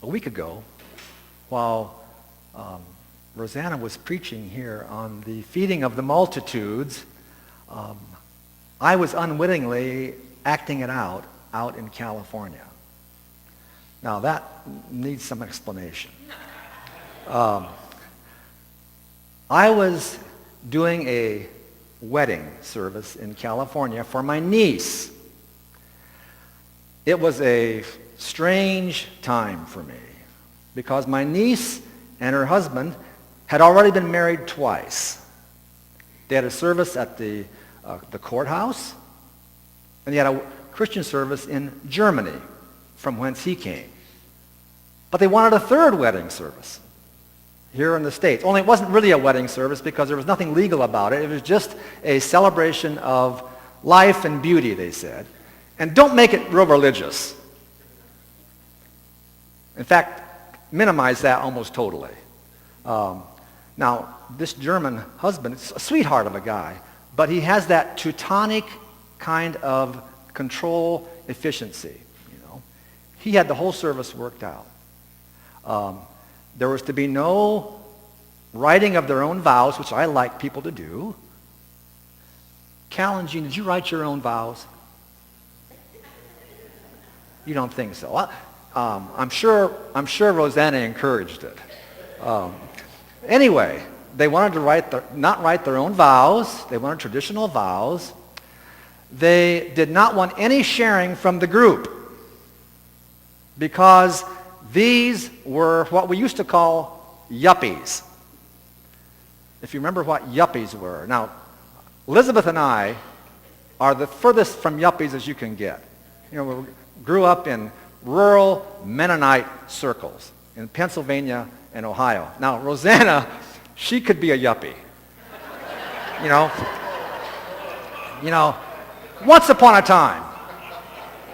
a week ago, while Rosanna was preaching here on the feeding of the multitudes, I was unwittingly acting it out in California. Now that needs some explanation. I was doing a wedding service in California for my niece. It was a strange time for me because my niece and her husband had already been married twice. They had a service at the courthouse, and they had a Christian service in Germany, from whence he came. But they wanted a third wedding service here in the States. Only it wasn't really a wedding service because there was nothing legal about it. It was just a celebration of life and beauty, they said. And don't make it real religious. In fact, minimize that almost totally. Now, this German husband is a sweetheart of a guy, but he has that Teutonic kind of control efficiency. He had the whole service worked out. There was to be no writing of their own vows, which I like people to do. Cal and Jean, did you write your own vows? You don't think so? I'm sure Rosanna encouraged it. Anyway, they wanted to not write their own vows. They wanted traditional vows. They did not want any sharing from the group because these were what we used to call yuppies. If you remember what yuppies were. Now, Elizabeth and I are the furthest from yuppies as you can get. We grew up in rural Mennonite circles in Pennsylvania and Ohio. Now, Rosanna, she could be a yuppie. Once upon a time.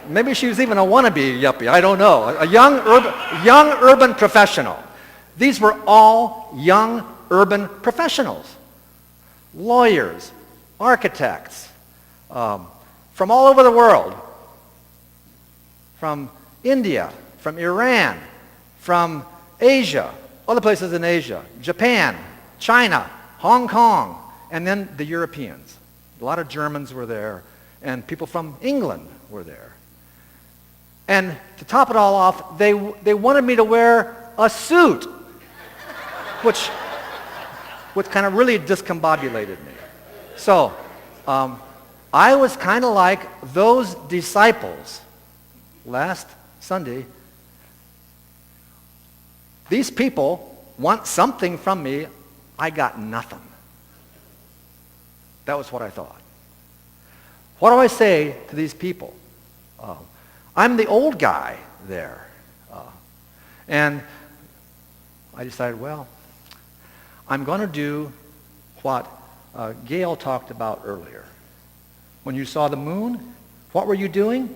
Maybe she was even a wannabe yuppie, I don't know. A young urban professional. These were all young urban professionals. Lawyers, architects, from all over the world. From India, from Iran, from Asia, other places in Asia, Japan, China, Hong Kong, and then the Europeans. A lot of Germans were there, and people from England were there. And to top it all off, they wanted me to wear a suit, which kind of really discombobulated me. So I was kind of like those disciples last Sunday. These people want something from me. I got nothing. That was what I thought. What do I say to these people? I'm the old guy there. And I decided, well, I'm going to do what Gail talked about earlier. When you saw the moon, what were you doing?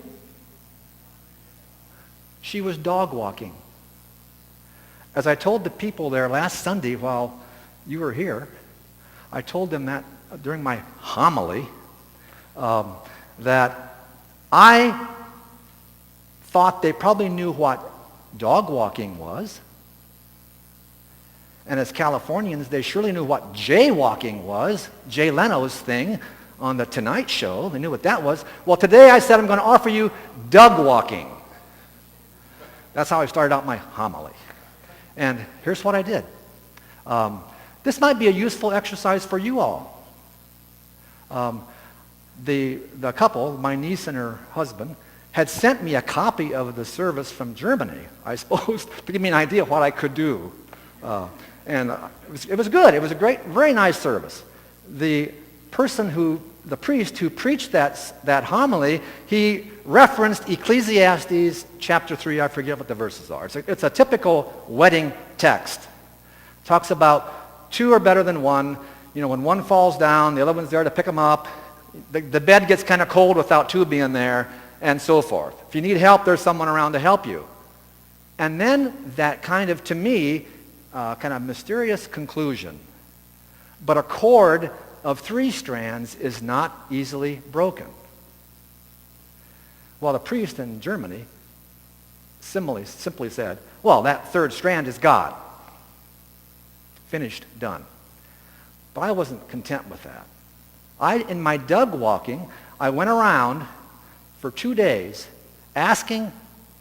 She was dog walking. As I told the people there last Sunday while you were here, I told them that during my homily, that I thought they probably knew what dog walking was. And as Californians, they surely knew what jaywalking was, Jay Leno's thing on The Tonight Show. They knew what that was. Well, today I said I'm going to offer you dog walking. That's how I started out my homily. And here's what I did. This might be a useful exercise for you all. The couple, my niece and her husband, had sent me a copy of the service from Germany, I suppose, to give me an idea of what I could do. And it was good. It was a great, very nice service. The priest who preached that homily, he referenced Ecclesiastes chapter 3. I forget what the verses are. It's a typical wedding text. It talks about two are better than one. When one falls down, the other one's there to pick them up. The bed gets kind of cold without two being there, and so forth. If you need help, there's someone around to help you. And then that kind of, to me, kind of mysterious conclusion. But a cord of 3 strands is not easily broken. Well, the priest in Germany simply said, well, that third strand is God. Finished, done. But I wasn't content with that. In my dug walking, I went around for 2 days asking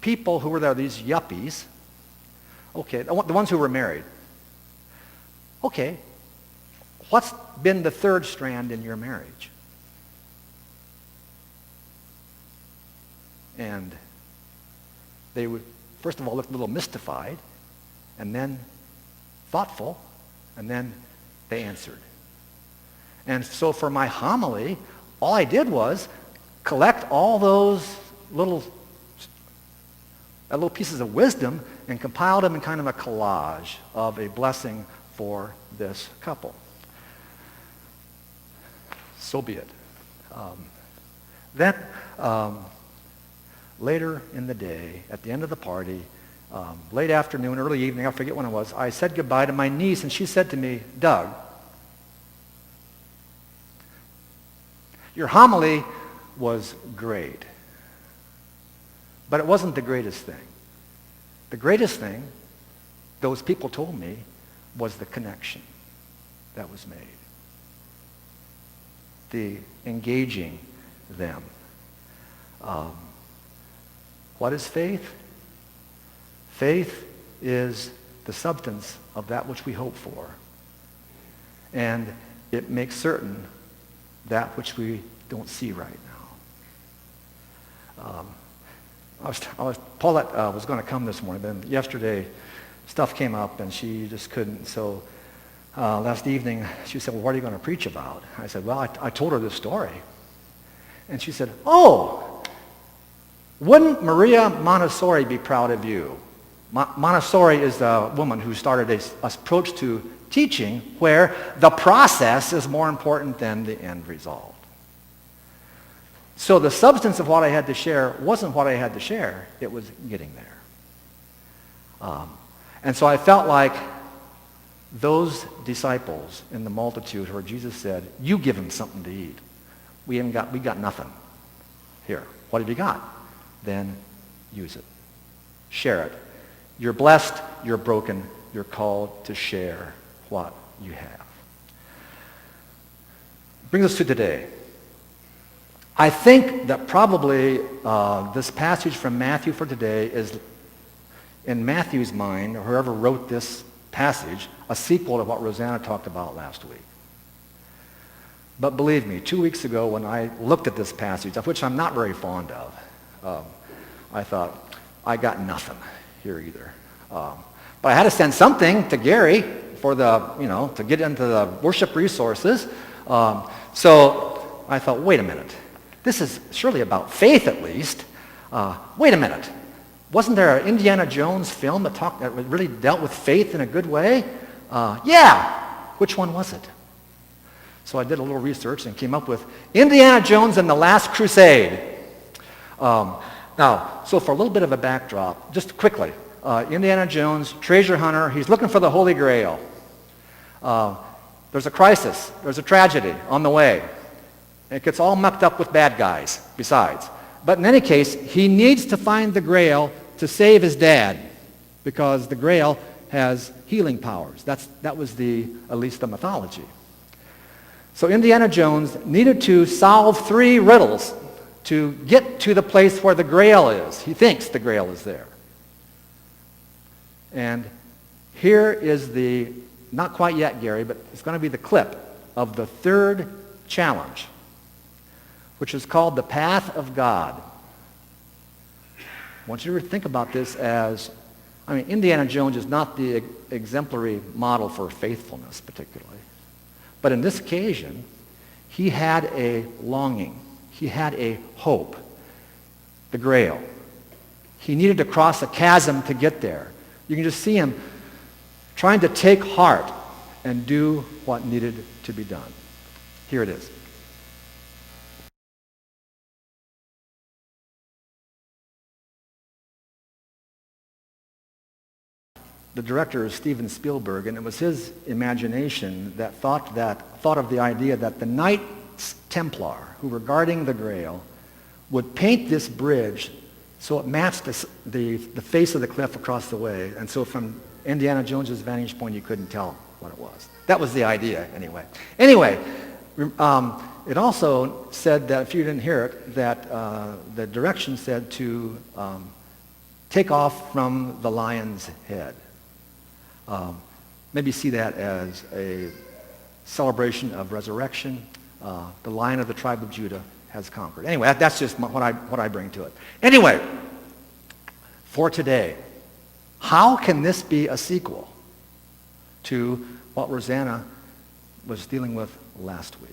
people who were there, these yuppies, okay, the ones who were married, okay, what's been the third strand in your marriage? And they would, first of all, look a little mystified, and then thoughtful, and then they answered. And so for my homily, all I did was collect all those little pieces of wisdom and compiled them in kind of a collage of a blessing for this couple. So be it. Then, later in the day, at the end of the party, late afternoon, early evening, I forget when it was, I said goodbye to my niece, and she said to me, Doug, your homily was great, but it wasn't the greatest thing. The greatest thing, those people told me, was the connection that was made. The engaging them. What is faith? Faith is the substance of that which we hope for. And it makes certain that which we don't see right now. Paulette was going to come this morning, then yesterday stuff came up and she just couldn't. So last evening she said, well, what are you going to preach about? I said, well, I told her this story. And she said, oh, wouldn't Maria Montessori be proud of you? Montessori is the woman who started an approach to teaching where the process is more important than the end result. So the substance of what I had to share wasn't what I had to share. It was getting there. And so I felt like those disciples in the multitude where Jesus said, you give them something to eat. We got nothing. Here, what have you got? Then use it. Share it. You're blessed, you're broken, you're called to share what you have. Brings us to today. I think that probably this passage from Matthew for today is, in Matthew's mind, or whoever wrote this passage, a sequel to what Rosanna talked about last week. But believe me, 2 weeks ago when I looked at this passage, of which I'm not very fond of, I thought, I got nothing here either. But I had to send something to Gary for to get into the worship resources. So I thought, wait a minute. This is surely about faith at least. Wait a minute. Wasn't there an Indiana Jones film that really dealt with faith in a good way? Yeah. Which one was it? So I did a little research and came up with Indiana Jones and the Last Crusade. Now, so for a little bit of a backdrop, just quickly, Indiana Jones, treasure hunter, he's looking for the Holy Grail. There's a crisis, there's a tragedy on the way. It gets all mucked up with bad guys besides. But in any case, he needs to find the Grail to save his dad because the Grail has healing powers. That was at least the mythology. So Indiana Jones needed to solve 3 riddles to get to the place where the Grail is. He thinks the Grail is there. And here is not quite yet, Gary, but it's going to be the clip of the 3rd challenge, which is called the Path of God. I want you to think about this as, Indiana Jones is not the exemplary model for faithfulness particularly. But in this occasion, he had a longing. He had a hope. The Grail. He needed to cross a chasm to get there. You can just see him trying to take heart and do what needed to be done. Here it is. The director is Steven Spielberg, and it was his imagination that thought of the idea that the Knights Templar, who were guarding the Grail, would paint this bridge So it matched the face of the cliff across the way. And so from Indiana Jones's vantage point, you couldn't tell what it was. That was the idea, anyway. Anyway, it also said that, if you didn't hear it, that the direction said to take off from the lion's head. Maybe see that as a celebration of resurrection. The Lion of the tribe of Judah has conquered. Anyway, that's just what I bring to it. Anyway, for today, how can this be a sequel to what Rosanna was dealing with last week?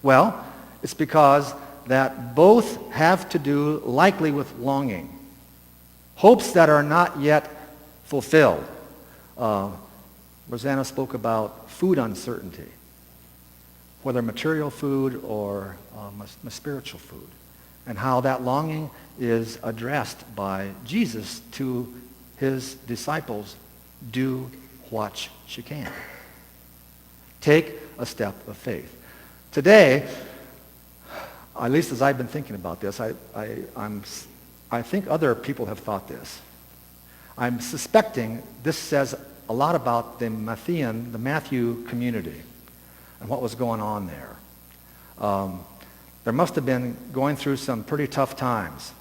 Well, it's because that both have to do likely with longing, hopes that are not yet fulfilled. Rosanna spoke about food uncertainty, whether material food or spiritual food, and how that longing is addressed by Jesus to his disciples. Do what you can. Take a step of faith. Today, at least as I've been thinking about this, I think other people have thought this. I'm suspecting this says a lot about the Matthew community and what was going on there. There must have been going through some pretty tough times,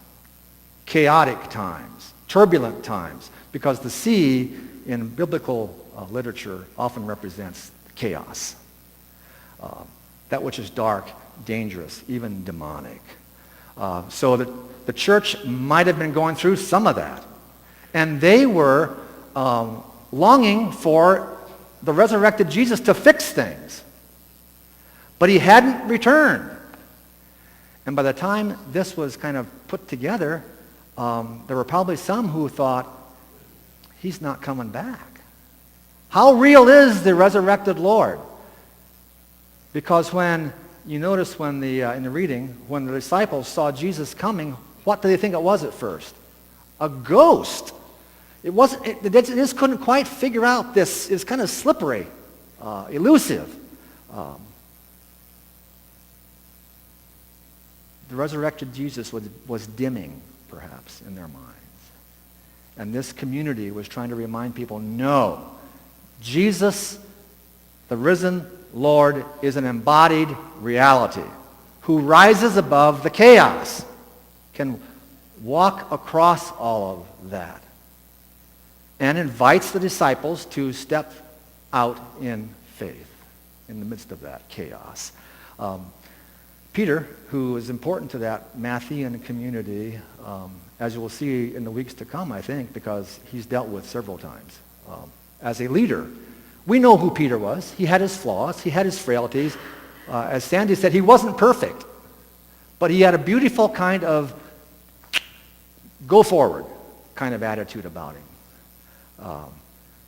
chaotic times, turbulent times, because the sea in biblical literature often represents chaos. That which is dark, dangerous, even demonic. So the church might have been going through some of that. And they were longing for the resurrected Jesus to fix things. But he hadn't returned. And by the time this was kind of put together, there were probably some who thought, he's not coming back. How real is the resurrected Lord? Because when you notice in the reading, when the disciples saw Jesus coming, what did they think it was at first? A ghost. They just couldn't quite figure out this. It's kind of slippery, elusive. The resurrected Jesus was dimming, perhaps, in their minds. And this community was trying to remind people, no, Jesus, the risen Lord, is an embodied reality who rises above the chaos, can walk across all of that, and invites the disciples to step out in faith in the midst of that chaos. Peter, who is important to that Matthean community, as you will see in the weeks to come, I think, because he's dealt with several times as a leader. We know who Peter was. He had his flaws. He had his frailties. As Sandy said, he wasn't perfect, but he had a beautiful kind of go forward kind of attitude about him.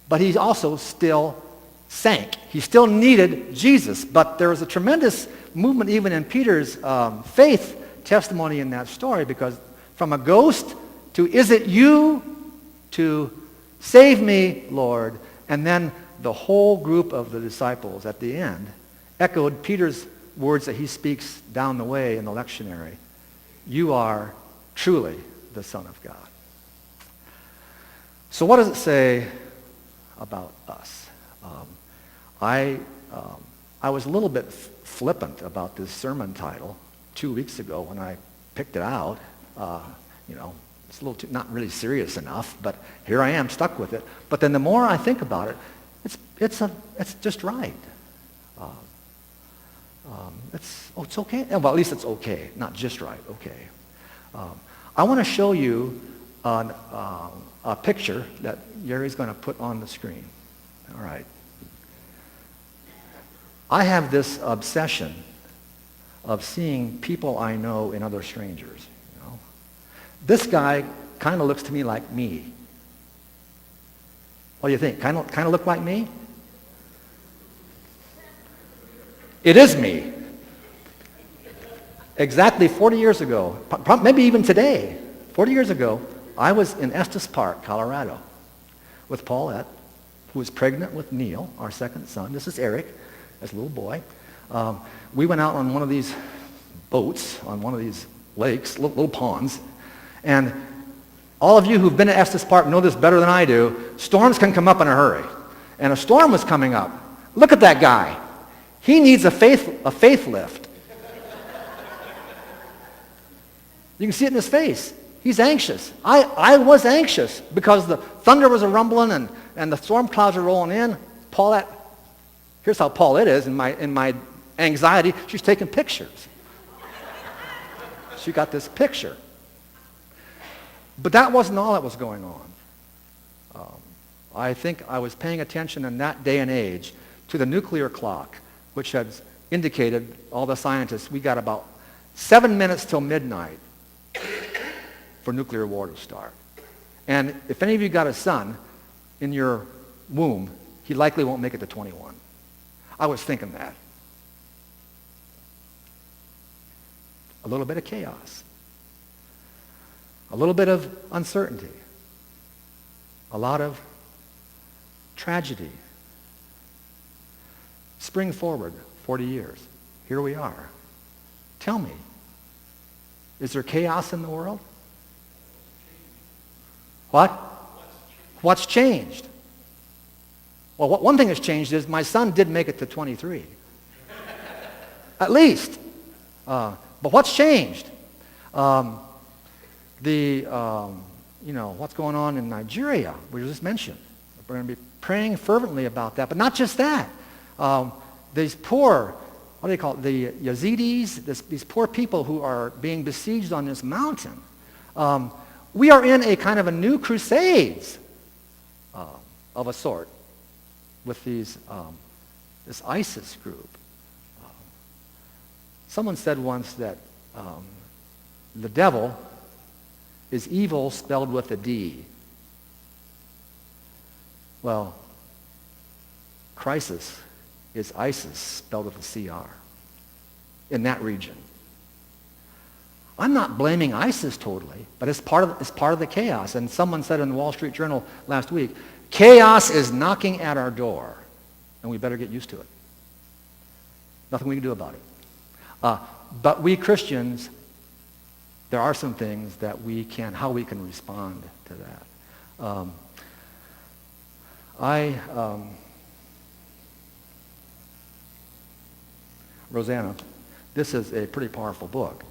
But he also still sank. He still needed Jesus. But there was a tremendous movement even in Peter's faith testimony in that story, because from a ghost to, is it you, to save me, Lord, and then the whole group of the disciples at the end echoed Peter's words that he speaks down the way in the lectionary. You are truly the Son of God. So what does it say about us? I was a little bit flippant about this sermon title 2 weeks ago when I picked it out. It's a little too, not really serious enough, but here I am stuck with it. But then the more I think about it, it's just right. It's okay. Well, at least it's okay, not just right. Okay. I want to show you a picture that Gary's going to put on the screen. All right. I have this obsession of seeing people I know in other strangers. This guy kind of looks to me like me. What do you think? Kind of look like me? It is me. Exactly 40 years ago, maybe even today, 40 years ago, I was in Estes Park, Colorado, with Paulette, who was pregnant with Neil, our second son. This is Eric, as a little boy. We went out on one of these boats, on one of these lakes, little ponds, And all of you who've been to Estes Park know this better than I do. Storms can come up in a hurry. And a storm was coming up. Look at that guy. He needs a faith lift. You can see it in his face. He's anxious. I was anxious because the thunder was a-rumbling and the storm clouds are rolling in. Paulette, here's how Paulette is in my anxiety. She's taking pictures. She got this picture. But that wasn't all that was going on. I think I was paying attention in that day and age to the nuclear clock, which had indicated, all the scientists, we got about 7 minutes till midnight for nuclear war to start. And if any of you got a son in your womb, he likely won't make it to 21. I was thinking that. A little bit of chaos. A little bit of uncertainty. A lot of tragedy. Spring forward 40 years. Here we are. Tell me, is there chaos in the world? What? What's changed? Well, one thing that's changed is my son did make it to 23. At least. But what's changed? What's going on in Nigeria, we just mentioned. We're going to be praying fervently about that. But not just that. These poor, what do they call it? The Yazidis, these poor people who are being besieged on this mountain. We are in a kind of a new crusades of a sort with this ISIS group. Someone said once that the devil is evil spelled with a D. Well, crisis is ISIS spelled with a CR in that region. I'm not blaming ISIS totally, but it's part of the chaos. And someone said in the Wall Street Journal last week, chaos is knocking at our door, and we better get used to it. Nothing we can do about it. But we Christians, there are some things that how we can respond to that. Rosanna, this is a pretty powerful book.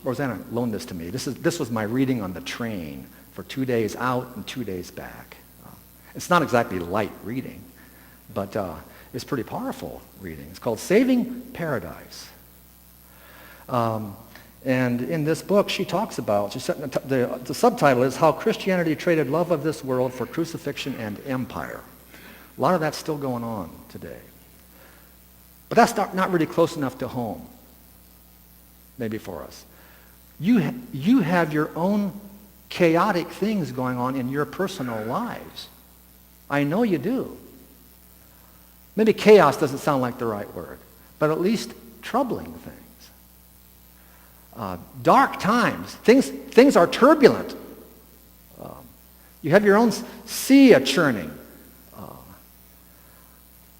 Rosanna loaned this to me. This was my reading on the train for 2 days out and 2 days back. It's not exactly light reading, but it's pretty powerful reading. It's called Saving Paradise. And in this book, she talks about, the subtitle is How Christianity Traded Love of This World for Crucifixion and Empire. A lot of that's still going on today. But that's not really close enough to home, maybe for us. You have your own chaotic things going on in your personal lives. I know you do. Maybe chaos doesn't sound like the right word, but at least troubling things. Dark times. Things are turbulent. You have your own sea a-churning.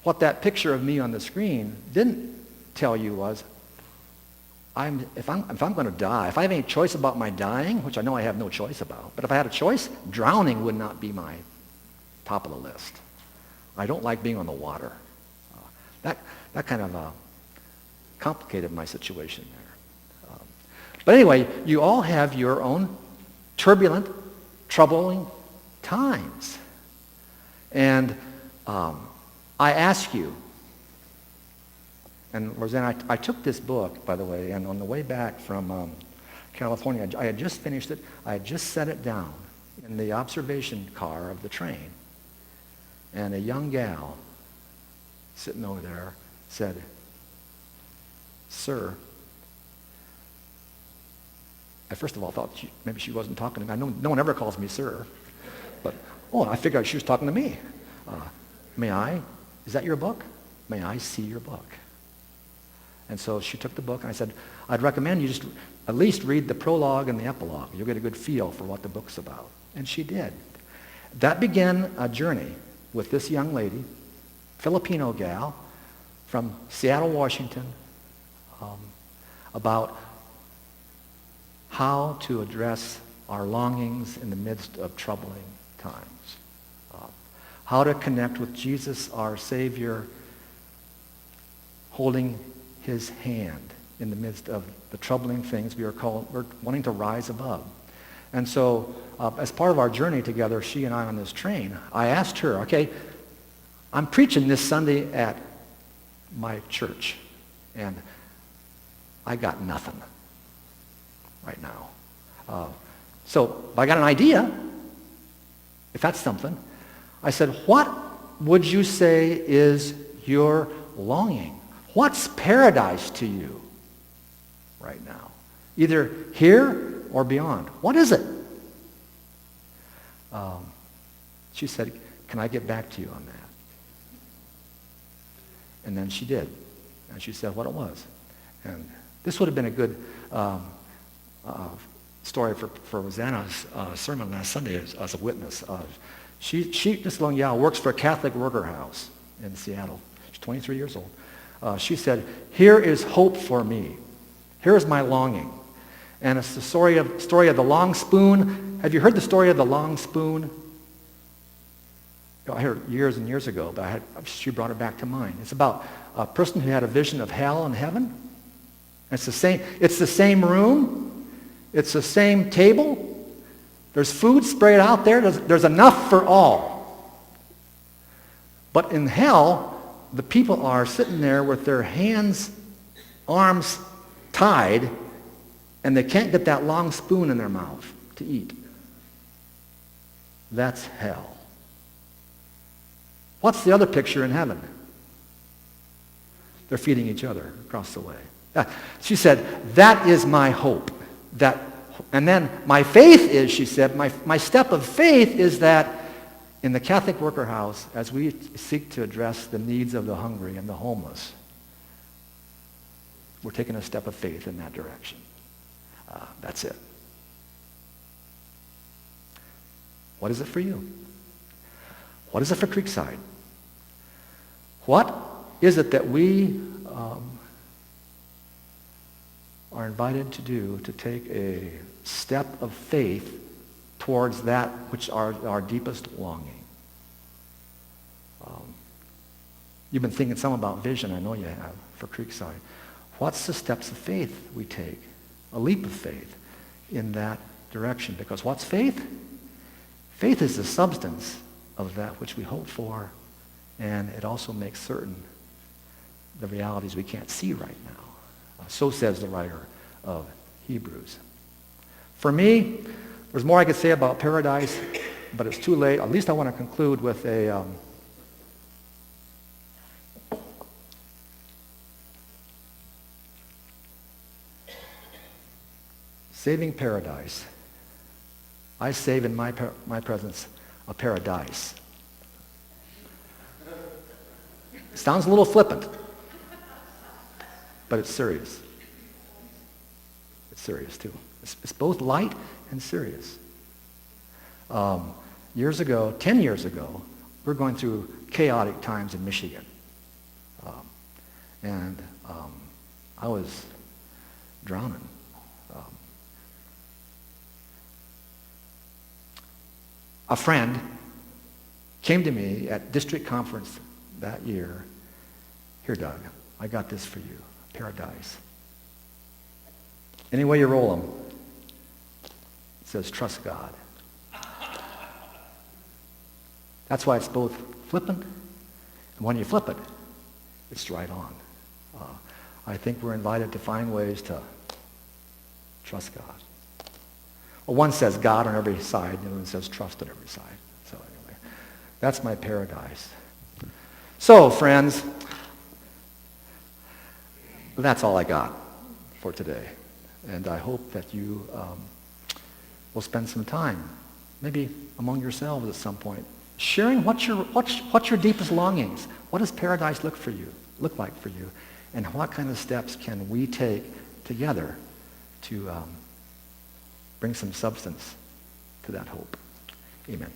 What that picture of me on the screen didn't tell you was, if I'm going to die, if I have any choice about my dying, which I know I have no choice about, but if I had a choice, drowning would not be my top of the list. I don't like being on the water. That kind of complicated my situation there. But anyway, you all have your own turbulent, troubling times. And I ask you, and Rosanna, I took this book, by the way, and on the way back from California, I had just finished it. I had just set it down in the observation car of the train. And a young gal sitting over there said, "Sir," I first of all thought maybe she wasn't talking to me. No one ever calls me sir. But, I figured she was talking to me. Is that your book? May I see your book? And so she took the book, and I said, I'd recommend you just at least read the prologue and the epilogue. You'll get a good feel for what the book's about. And she did. That began a journey with this young lady, Filipino gal, from Seattle, Washington, about how to address our longings in the midst of troubling times. How to connect with Jesus, our Savior, holding his hand in the midst of the troubling things we're wanting to rise above. And so, as part of our journey together, she and I on this train, I asked her, okay, I'm preaching this Sunday at my church, and I got nothing right now. So I got an idea, if that's something. I said, what would you say is your longing? What's paradise to you right now? Either here or beyond. What is it? She said, can I get back to you on that? And then she did. And she said what it was. And this would have been a good story for Rosanna's sermon last Sunday as a witness. She, this young gal, works for a Catholic worker house in Seattle. She's 23 years old. She said, here is hope for me. Here is my longing. And it's the story of the long spoon. Have you heard the story of the long spoon? I heard it years and years ago, but she brought it back to mind. It's about a person who had a vision of hell and heaven. It's the same room. It's the same table. There's food sprayed out there. There's enough for all. But in hell, the people are sitting there with their arms tied, and they can't get that long spoon in their mouth to eat. That's hell. What's the other picture in heaven? They're feeding each other across the way. She said, that is my hope. And then my faith is, she said, my step of faith is that in the Catholic worker house, as we seek to address the needs of the hungry and the homeless, we're taking a step of faith in that direction. That's it. What is it for you? What is it for Creekside? What is it that we are invited to do to take a step of faith towards that which are our deepest longing? You've been thinking some about vision, I know you have, for Creekside. What's the steps of faith we take? A leap of faith in that direction. Because what's faith? Faith is the substance of that which we hope for, and it also makes certain the realities we can't see right now. So says the writer of Hebrews. For me, there's more I could say about paradise, but it's too late. At least I want to conclude with a saving paradise. I save in my presence a paradise. Sounds a little flippant, but it's serious. It's serious too. It's both light and serious. 10 years ago, we're going through chaotic times in Michigan. And I was drowning. A friend came to me at district conference that year. Here, Doug, I got this for you, paradise. Any way you roll them, it says trust God. That's why it's both flippant, and when you flip it, it's right on. I think we're invited to find ways to trust God. Well, one says God on every side, and the other one says trust on every side. So anyway, that's my paradise. So, friends, that's all I got for today. And I hope that you will spend some time, maybe among yourselves at some point, sharing what's your deepest longings. What does paradise look like for you? And what kind of steps can we take together to bring some substance to that hope? Amen.